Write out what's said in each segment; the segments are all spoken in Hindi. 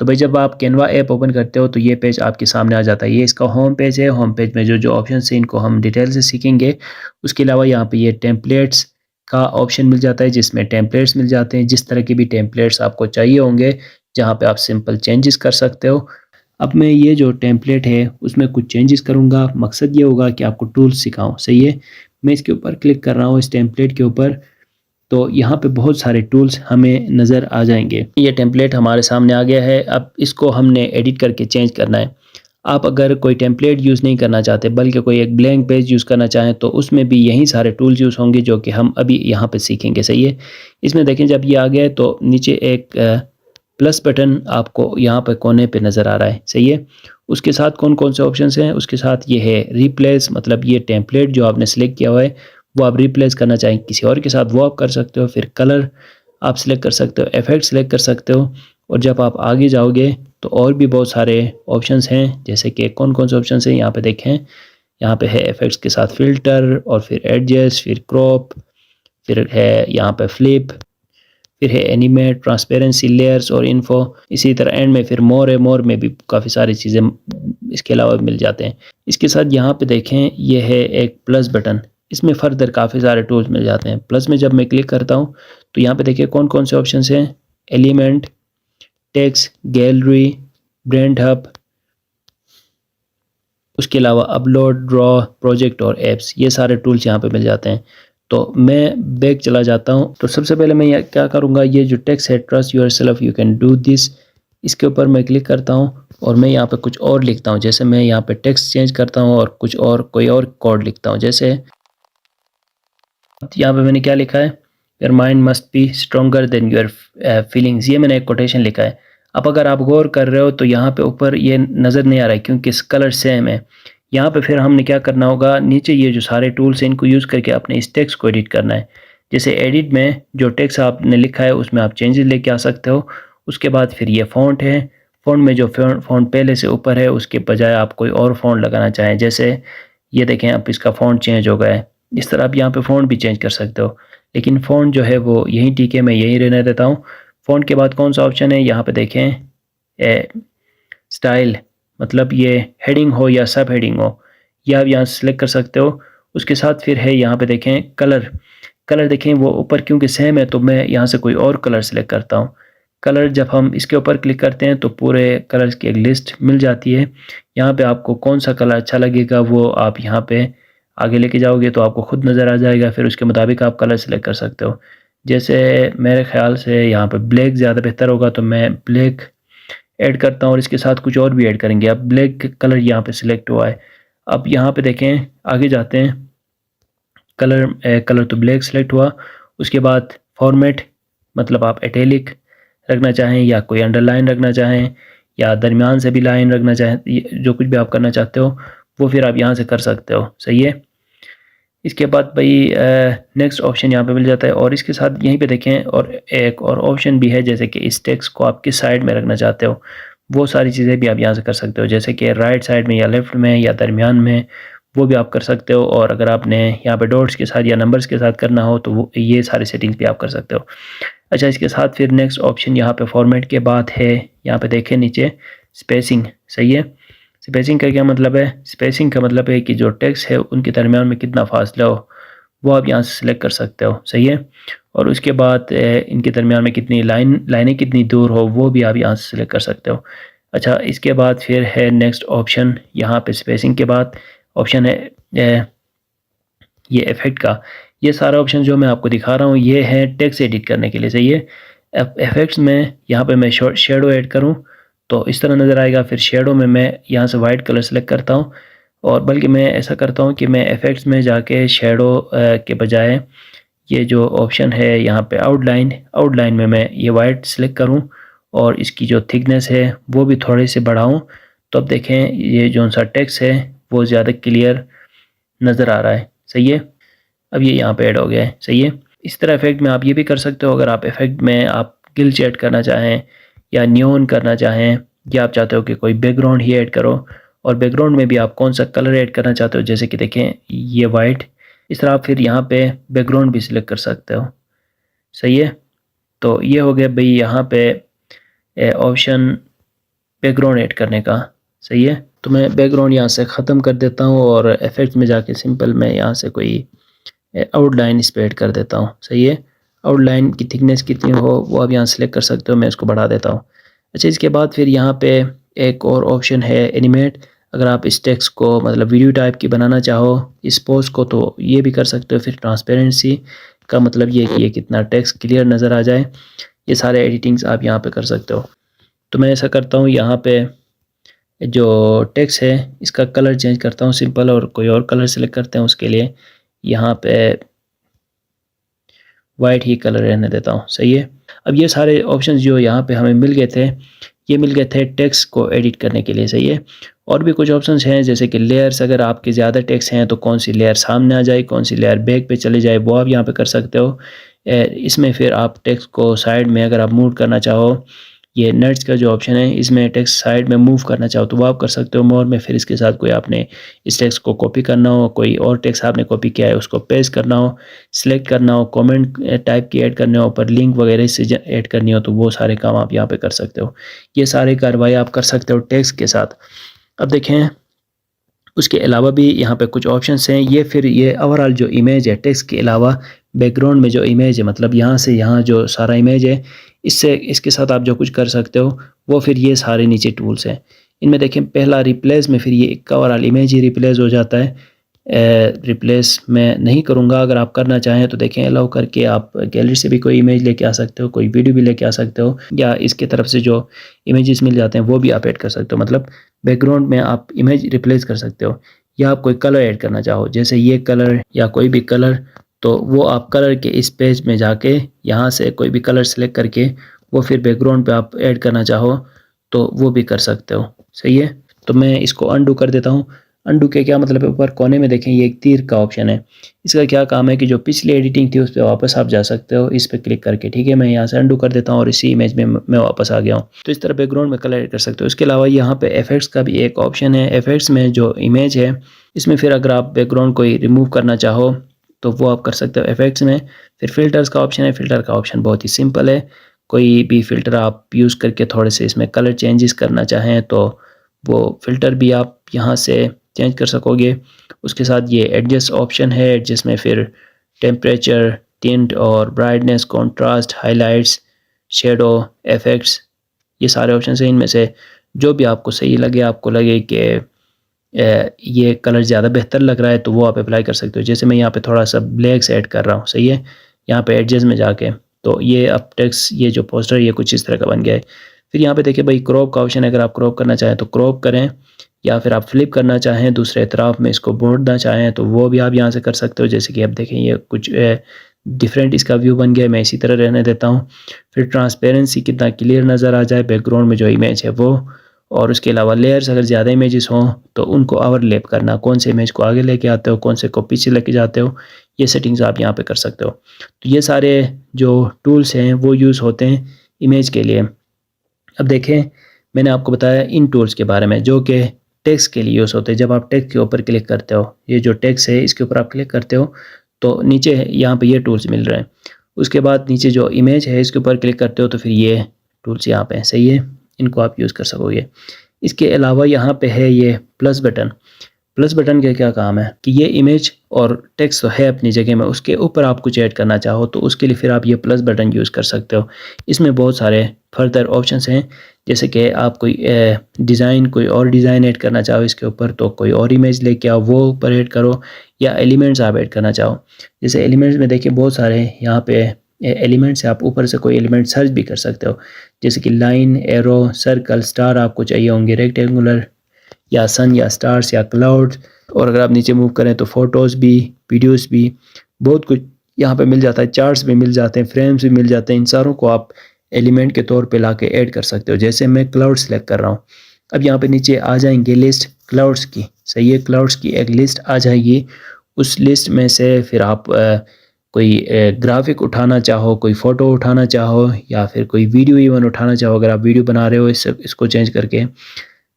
तो भाई जब आप कैनवा ऐप ओपन करते हो तो ये पेज आपके सामने आ जाता है। ये इसका होम पेज है। होम पेज में जो जो ऑप्शन है इनको हम डिटेल से सीखेंगे। उसके अलावा यहाँ पे ये टेम्पलेट्स का ऑप्शन मिल जाता है जिसमें टेम्पलेट्स मिल जाते हैं, जिस तरह के भी टेम्पलेट्स आपको चाहिए होंगे, जहाँ पे आप सिंपल चेंजेस कर सकते हो। अब मैं ये जो टेम्पलेट है उसमें कुछ चेंजेस करूँगा। मकसद ये होगा कि आपको टूल्स सिखाऊँ, सही है। मैं इसके ऊपर क्लिक कर रहा हूँ, इस टेम्पलेट के ऊपर, तो यहाँ पे बहुत सारे टूल्स हमें नज़र आ जाएंगे। ये टेम्पलेट हमारे सामने आ गया है। अब इसको हमने एडिट करके चेंज करना है। आप अगर कोई टेम्पलेट यूज़ नहीं करना चाहते बल्कि कोई एक ब्लैंक पेज यूज़ करना चाहें तो उसमें भी यही सारे टूल्स यूज़ होंगे जो कि हम अभी यहाँ पे सीखेंगे, सही है। इसमें देखें जब ये आ गया है तो नीचे एक प्लस बटन आपको यहाँ पे कोने पे नज़र आ रहा है, सही है। उसके साथ कौन कौन से ऑप्शन हैं, उसके साथ ये है रिप्लेस, मतलब ये टेम्पलेट जो आपने सेलेक्ट किया हुआ है वो आप रिप्लेस करना चाहें किसी और के साथ वो आप कर सकते हो। फिर कलर आप सिलेक्ट कर सकते हो, इफेक्ट सिलेक्ट कर सकते हो। और जब आप आगे जाओगे तो और भी बहुत सारे ऑप्शंस हैं, जैसे कि कौन कौन से ऑप्शंस हैं यहाँ पे देखें। यहाँ पे है इफेक्ट्स के साथ फिल्टर, और फिर एडजस्ट, फिर क्रॉप, फिर है यहाँ पे फ्लिप, फिर है एनिमेट, ट्रांसपेरेंसी, लेयर्स और इन्फो। इसी तरह एंड में फिर मोर है, मोर में भी काफ़ी सारी चीज़ें इसके अलावा मिल जाते हैं। इसके साथ यहाँ पे देखें ये है एक प्लस बटन, इसमें फर्दर काफ़ी सारे टूल्स मिल जाते हैं। प्लस में जब मैं क्लिक करता हूँ तो यहाँ पे देखिए कौन कौन से ऑप्शन हैं। Element, text, gallery, brand hub, उसके अलावा अपलोड, ड्रॉ, प्रोजेक्ट और एप्स, ये सारे टूल्स यहाँ पे मिल जाते हैं। तो मैं बैक चला जाता हूँ। तो सबसे पहले मैं क्या करूँगा, ये जो टेक्स्ट है trust your self you can do this, इसके ऊपर मैं क्लिक करता हूँ और मैं यहाँ पे कुछ और लिखता हूँ। जैसे मैं यहाँ पे टेक्स्ट चेंज करता हूँ और कुछ और कोई और कोड लिखता हूँ। जैसे यहाँ पे मैंने क्या लिखा है, your mind must be stronger then your feelings, ये मैंने एक कोटेशन लिखा है। अब अगर आप गौर कर रहे हो तो यहाँ पे ऊपर ये नज़र नहीं आ रहा है क्योंकि कलर सेम है। यहाँ पे फिर हमने क्या करना होगा, नीचे ये जो सारे टूल्स हैं इनको यूज़ करके अपने इस टेक्स्ट को एडिट करना है। जैसे एडिट में जो टेक्स्ट आपने लिखा है उसमें आप चेंजेस लेके आ सकते हो। उसके बाद फिर ये फ़ॉन्ट है, फ़ॉन्ट में जो फ़ॉन्ट पहले से ऊपर है उसके बजाय आप कोई और फ़ॉन्ट लगाना चाहें। जैसे ये देखें अब इसका फ़ॉन्ट चेंज हो गया है। इस तरह आप यहाँ पे फ़ॉन्ट भी चेंज कर सकते हो, लेकिन फ़ॉन्ट जो है वो यहीं ठीक है, मैं यहीं रहने देता हूँ। फ़ॉन्ट के बाद कौन सा ऑप्शन है, यहाँ पे देखें स्टाइल, मतलब ये हेडिंग हो या सब हेडिंग हो, ये आप यहाँ सेलेक्ट कर सकते हो। उसके साथ फिर है यहाँ पे देखें कलर, कलर देखें वो ऊपर क्योंकि सेम है तो मैं यहाँ से कोई और कलर सेलेक्ट करता हूँ। कलर जब हम इसके ऊपर क्लिक करते हैं तो पूरे कलर्स की एक लिस्ट मिल जाती है। यहाँ पे आपको कौन सा कलर अच्छा लगेगा वो आप यहाँ पे आगे लेके जाओगे तो आपको खुद नज़र आ जाएगा, फिर उसके मुताबिक आप कलर सेलेक्ट कर सकते हो। जैसे मेरे ख्याल से यहाँ पे ब्लैक ज़्यादा बेहतर होगा तो मैं ब्लैक ऐड करता हूँ और इसके साथ कुछ और भी ऐड करेंगे। अब ब्लैक कलर यहाँ पे सिलेक्ट हुआ है। अब यहाँ पे देखें आगे जाते हैं, कलर तो ब्लैक सेलेक्ट हुआ। उसके बाद फॉर्मेट, मतलब आप इटैलिक रखना चाहें या कोई अंडरलाइन रखना चाहें या दरमियान से भी लाइन रखना चाहें, जो कुछ भी आप करना चाहते हो वो फिर आप यहाँ से कर सकते हो, सही है। इसके बाद भाई नेक्स्ट ऑप्शन यहाँ पे मिल जाता है और इसके साथ यहीं पे देखें और एक और ऑप्शन भी है, जैसे कि इस टेक्स्ट को आप किस साइड में रखना चाहते हो वो सारी चीज़ें भी आप यहाँ से कर सकते हो। जैसे कि राइट साइड में या लेफ़्ट में या दरमियान में, वो भी आप कर सकते हो। और अगर आपने यहाँ पे डॉट्स के साथ या नंबर्स के साथ करना हो तो वो ये सारी सेटिंग्स भी आप कर सकते हो। अच्छा, इसके साथ फिर नेक्स्ट ऑप्शन यहाँ पे फॉर्मेट के बाद है, यहाँ पे देखें नीचे स्पेसिंग, सही है। स्पेसिंग का क्या मतलब है, स्पेसिंग का मतलब है कि जो टेक्स्ट है उनके दरमियान में कितना फासला हो वो आप यहाँ से सिलेक्ट कर सकते हो, सही है। और उसके बाद इनके दरमियान में कितनी लाइनें कितनी दूर हो वो भी आप यहाँ से सिलेक्ट कर सकते हो। अच्छा, इसके बाद फिर है नेक्स्ट ऑप्शन, यहाँ पे स्पेसिंग के बाद ऑप्शन है ये इफेक्ट का। ये सारा ऑप्शन जो मैं आपको दिखा रहा हूँ ये है टेक्स्ट एडिट करने के लिए, सही है। इफेक्ट्स में यहाँ पे मैं शेडो ऐड करूँ तो इस तरह नज़र आएगा। फिर शेडो में मैं यहाँ से वाइट कलर सेलेक्ट करता हूँ, और बल्कि मैं ऐसा करता हूँ कि मैं इफेक्ट्स में जाके शेडो के बजाय ये जो ऑप्शन है यहाँ पे आउटलाइन में मैं ये वाइट सेलेक्ट करूँ और इसकी जो थिकनेस है वो भी थोड़े से बढ़ाऊँ। तो अब देखें ये जो सा टेक्स्ट है वो ज़्यादा क्लियर नज़र आ रहा है, सही है। अब ये यहाँ पे ऐड हो गया है, सही है। इस तरह इफेक्ट में आप ये भी कर सकते हो, अगर आप इफेक्ट में आप गिल्च ऐड करना चाहें या नियॉन करना चाहें, या आप चाहते हो कि कोई बैकग्राउंड ही ऐड करो और बैकग्राउंड में भी आप कौन सा कलर ऐड करना चाहते हो, जैसे कि देखें ये वाइट, इस तरह आप फिर यहाँ पे बैकग्राउंड भी सिलेक्ट कर सकते हो, सही है। तो ये हो गया भाई यहाँ पे ऑप्शन बैकग्राउंड ऐड करने का। सही है, तो मैं बैकग्राउंड यहाँ से ख़त्म कर देता हूँ और इफेक्ट में जाके सिंपल मैं यहाँ से कोई आउटलाइन इस पर ऐड कर देता हूँ। सही है, आउटलाइन की थिकनेस कितनी हो वो आप यहाँ सेलेक्ट कर सकते हो, मैं इसको बढ़ा देता हूँ। अच्छा, इसके बाद फिर यहाँ पे एक और ऑप्शन है एनिमेट। अगर आप इस टेक्स्ट को मतलब वीडियो टाइप की बनाना चाहो इस पोस्ट को तो ये भी कर सकते हो। फिर ट्रांसपेरेंसी का मतलब ये कि ये कितना टेक्स्ट क्लियर नज़र आ जाए, ये सारे एडिटिंग्स आप यहाँ पे कर सकते हो। तो मैं ऐसा करता हूँ, यहाँ पे जो टेक्स्ट है इसका कलर चेंज करता हूँ सिंपल, और कोई और कलर सेलेक्ट करते हैं उसके लिए यहाँ पे वाइट ही कलर रहने देता हूँ। सही है, अब ये सारे ऑप्शंस जो यहाँ पे हमें मिल गए थे, ये मिल गए थे टेक्स्ट को एडिट करने के लिए। सही है, और भी कुछ ऑप्शंस हैं जैसे कि लेयर्स, अगर आपके ज़्यादा टेक्स्ट हैं तो कौन सी लेयर सामने आ जाए, कौन सी लेयर बैक पे चले जाए, वो आप यहाँ पे कर सकते हो। इसमें फिर आप टेक्स्ट को साइड में अगर आप मूव करना चाहो, ये नट्स का जो ऑप्शन है इसमें टेक्स्ट साइड में मूव करना चाहो तो वो आप कर सकते हो मोर में। फिर इसके साथ कोई आपने इस टेक्स्ट को कॉपी करना हो, कोई और टेक्स्ट आपने कॉपी किया है उसको पेस्ट करना हो, सिलेक्ट करना हो, कमेंट टाइप की ऐड करने हो, पर लिंक वगैरह से ऐड करनी हो, तो वो सारे काम आप यहाँ पे कर सकते हो। ये सारे कार्रवाई आप कर सकते हो टेक्स्ट के साथ। अब देखें, उसके अलावा भी यहाँ पे कुछ ऑप्शंस हैं। ये फिर ये ओवरऑल जो इमेज है टेक्स्ट के अलावा बैकग्राउंड में जो इमेज है, मतलब यहाँ से यहाँ जो सारा इमेज है, इससे इसके साथ आप जो कुछ कर सकते हो वो फिर ये सारे नीचे टूल्स हैं। इनमें देखें, पहला रिप्लेस में फिर ये ओवरऑल इमेज ही रिप्लेस हो जाता है। रिप्लेस मैं नहीं करूँगा, अगर आप करना चाहें तो देखें अलाउ करके आप गैलरी से भी कोई इमेज लेके आ सकते हो, कोई वीडियो भी लेके आ सकते हो, या इसके तरफ से जो इमेजेस मिल जाते हैं वो भी आप ऐड कर सकते हो। मतलब बैकग्राउंड में आप इमेज रिप्लेस कर सकते हो, या आप कोई कलर ऐड करना चाहो जैसे ये कलर या कोई भी कलर, तो वो आप कलर के इस पेज में जाके यहाँ से कोई भी कलर सेलेक्ट करके वो फिर बैकग्राउंड पे आप ऐड करना चाहो तो वो भी कर सकते हो। सही है, तो मैं इसको अनडू कर देता हूँ। अनडू के क्या मतलब है, ऊपर कोने में देखें ये एक तीर का ऑप्शन है, इसका क्या काम है कि जो पिछली एडिटिंग थी उस पर वापस आप जा सकते हो इस पर क्लिक करके। ठीक है, मैं यहाँ से अनडू कर देता हूँ और इसी इमेज में मैं वापस आ गया हूँ। तो इस तरह बैकग्राउंड में कलर ऐड कर सकते हो। इसके अलावा यहाँ पे इफेक्ट्स का भी एक ऑप्शन है। इफेक्ट्स में जो इमेज है इसमें फिर अगर आप बैकग्राउंड कोई रिमूव करना चाहो तो वो आप कर सकते हो इफेक्ट्स में। फिर फिल्टर्स का ऑप्शन है। फिल्टर का ऑप्शन बहुत ही सिंपल है, कोई भी फ़िल्टर आप यूज़ करके थोड़े से इसमें कलर चेंजेस करना चाहें तो वो फ़िल्टर भी आप यहाँ से चेंज कर सकोगे। उसके साथ ये एडजस्ट ऑप्शन है, जिसमें फिर टेम्परेचर, टिंट और brightness, contrast, highlights, shadow, effects, ये सारे ऑप्शन हैं। इनमें से जो भी आपको सही लगे, आपको लगे कि ये कलर ज़्यादा बेहतर लग रहा है तो वो आप अप्लाई कर सकते हो। जैसे मैं यहाँ पे थोड़ा सा ब्लैक्स ऐड कर रहा हूँ। सही है, यहाँ पे एडजस्ट में जाके तो ये अब टेक्स्ट ये जो पोस्टर ये कुछ इस तरह का बन गया है। फिर यहाँ पे देखिए भाई क्रॉप का ऑप्शन है, अगर आप क्रॉप करना चाहें तो क्रॉप करें, या फिर आप फ्लिप करना चाहें दूसरे तरफ में इसको मोड़ना चाहें तो वो भी आप यहाँ से कर सकते हो। जैसे कि अब देखें ये कुछ डिफरेंट इसका व्यू बन गया है, मैं इसी तरह रहने देता हूँ। फिर ट्रांसपेरेंसी कितना क्लियर नज़र आ जाए बैकग्राउंड में जो इमेज है वो, और उसके अलावा लेयर्स अगर ज़्यादा इमेजेस हों तो उनको ओवरलैप करना, कौन से इमेज को आगे लेके आते हो, कौन से को पीछे लेके जाते हो, ये सेटिंग्स आप यहाँ पे कर सकते हो। तो ये सारे जो टूल्स हैं वो यूज़ होते हैं इमेज के लिए। अब देखें, मैंने आपको बताया इन टूल्स के बारे में जो कि टेक्स्ट के लिए यूज़ होते हैं। जब आप टेक्स्ट के ऊपर क्लिक करते हो, ये जो टेक्स्ट है इसके ऊपर आप क्लिक करते हो तो नीचे यहाँ पे ये टूल्स मिल रहे हैं। उसके बाद नीचे जो इमेज है इसके ऊपर क्लिक करते हो तो फिर ये टूल्स यहाँ पे हैं। सही है, इनको आप यूज़ कर सकोगे। इसके अलावा यहाँ पे है ये प्लस बटन। प्लस बटन का क्या काम है कि ये इमेज और टेक्स्ट तो है अपनी जगह में, उसके ऊपर आप कुछ ऐड करना चाहो तो उसके लिए फिर आप ये प्लस बटन यूज़ कर सकते हो। इसमें बहुत सारे फर्दर ऑप्शंस हैं, जैसे कि आप कोई डिज़ाइन, कोई और डिज़ाइन ऐड करना चाहो इसके ऊपर तो कोई और इमेज लेके आओ वो ऊपर ऐड करो, या एलिमेंट्स आप ऐड करना चाहो। जैसे एलिमेंट्स में देखिए बहुत सारे यहाँ पे एलिमेंट्स है, आप ऊपर से कोई एलिमेंट सर्च भी कर सकते हो। जैसे कि लाइन, एरो, सर्कल, स्टार आपको चाहिए होंगे, रेक्टेंगुलर या सन या स्टार्स या क्लाउड्स, और अगर आप नीचे मूव करें तो फ़ोटोज़ भी, वीडियोस भी, बहुत कुछ यहाँ पे मिल जाता है। चार्ट्स भी मिल जाते हैं, फ्रेम्स भी मिल जाते हैं। इन सारों को आप एलिमेंट के तौर पे लाके ऐड कर सकते हो। जैसे मैं क्लाउड सेलेक्ट कर रहा हूँ, अब यहाँ पे नीचे आ जाएंगे लिस्ट क्लाउड्स की। सही है, क्लाउड्स की एक लिस्ट आ जाएगी। उस लिस्ट में से फिर आप कोई ग्राफिक उठाना चाहो, कोई फ़ोटो उठाना चाहो, या फिर कोई वीडियो इवन उठाना चाहो, अगर आप वीडियो बना रहे हो इसको चेंज करके,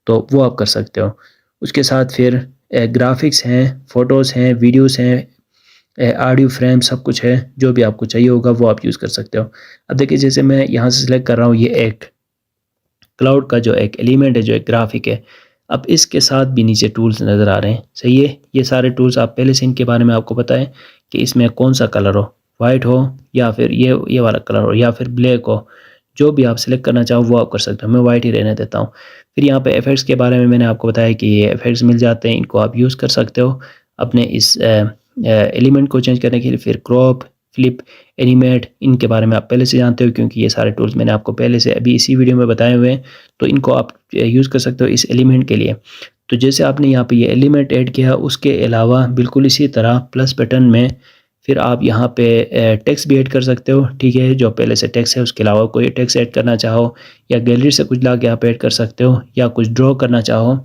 तो वो आप कर सकते हो। उसके साथ फिर ग्राफिक्स हैं, फ़ोटोज़ हैं, वीडियोस हैं, ऑडियो फ्रेम, सब कुछ है। जो भी आपको चाहिए होगा वो आप यूज़ कर सकते हो। अब देखिए, जैसे मैं यहाँ से सिलेक्ट कर रहा हूँ ये एक क्लाउड का जो एक एलिमेंट है, जो एक ग्राफिक है। अब इसके साथ भी नीचे टूल्स नज़र आ रहे हैं, सही है। ये सारे टूल्स आप पहले से इनके बारे में आपको पता है कि इसमें कौन सा कलर हो, वाइट हो या फिर ये वाला कलर हो या फिर ब्लैक हो, जो भी आप सिलेक्ट करना चाहो वो आप कर सकते हो। मैं वाइट ही रहने देता हूँ। फिर यहाँ पे इफेक्ट्स के बारे में मैंने आपको बताया कि ये इफेक्ट्स मिल जाते हैं, इनको आप यूज़ कर सकते हो अपने इस एलिमेंट को चेंज करने के लिए। फिर क्रॉप, फ्लिप, एनिमेट, इनके बारे में आप पहले से जानते हो क्योंकि ये सारे टूल्स मैंने आपको पहले से अभी इसी वीडियो में बताए हुए हैं, तो इनको आप यूज़ कर सकते हो इस एलिमेंट के लिए। तो जैसे आपने यहाँ पे ये एलिमेंट ऐड किया, उसके अलावा बिल्कुल इसी तरह प्लस बटन में फिर आप यहाँ पे टेक्स्ट भी ऐड कर सकते हो, ठीक है। जो पहले से टेक्स्ट है उसके अलावा कोई टेक्स्ट ऐड करना चाहो या गैलरी से कुछ ला के आप ऐड कर सकते हो, या कुछ ड्रॉ करना चाहो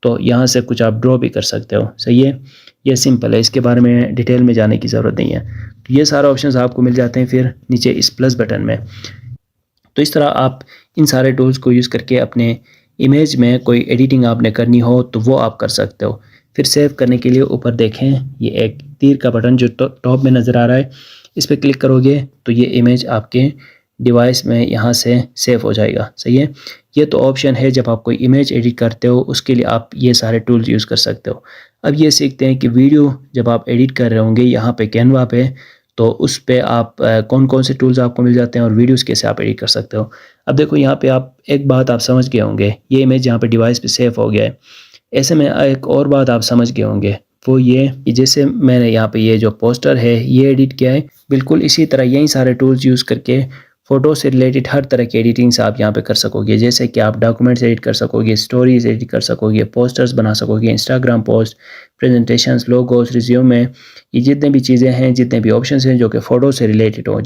तो यहाँ से कुछ आप ड्रॉ भी कर सकते हो, सही है। ये सिंपल है, इसके बारे में डिटेल में जाने की ज़रूरत नहीं है। तो ये सारे ऑप्शंस आपको मिल जाते हैं फिर नीचे इस प्लस बटन में। तो इस तरह आप इन सारे टूल्स को यूज़ करके अपने इमेज में कोई एडिटिंग आपने करनी हो तो वो आप कर सकते हो। फिर सेव करने के लिए ऊपर देखें ये एक तीर का बटन जो टॉप में नज़र आ रहा है, इस पर क्लिक करोगे तो ये इमेज आपके डिवाइस में यहाँ से सेव हो जाएगा, सही है। ये तो ऑप्शन है जब आप कोई इमेज एडिट करते हो, उसके लिए आप ये सारे टूल्स यूज़ कर सकते हो। अब ये सीखते हैं कि वीडियो जब आप एडिट कर रहे होंगे यहाँ पे कैनवा पे, तो उस पे आप कौन कौन से टूल्स आपको मिल जाते हैं और वीडियोस कैसे आप एडिट कर सकते हो। अब देखो यहाँ पे आप एक बात आप समझ गए होंगे, ये इमेज यहाँ पे डिवाइस पे सेव हो गया है। ऐसे में एक और बात आप समझ गए होंगे, वो ये कि जैसे मैंने यहाँ पे ये जो पोस्टर है ये एडिट किया है, बिल्कुल इसी तरह यही सारे टूल्स यूज़ करके फ़ोटो से रिलेटेड हर तरह की एडिटिंग्स आप यहाँ पे कर सकोगे। जैसे कि आप डॉक्यूमेंट्स एडिट कर सकोगे, स्टोरीज एडिट कर सकोगे, पोस्टर्स बना सकोगे, Instagram post, presentations, logos, resume, ये जितने भी चीज़ें हैं, जितने भी ऑप्शंस हैं जो कि फ़ोटो से रिलेटेड हो।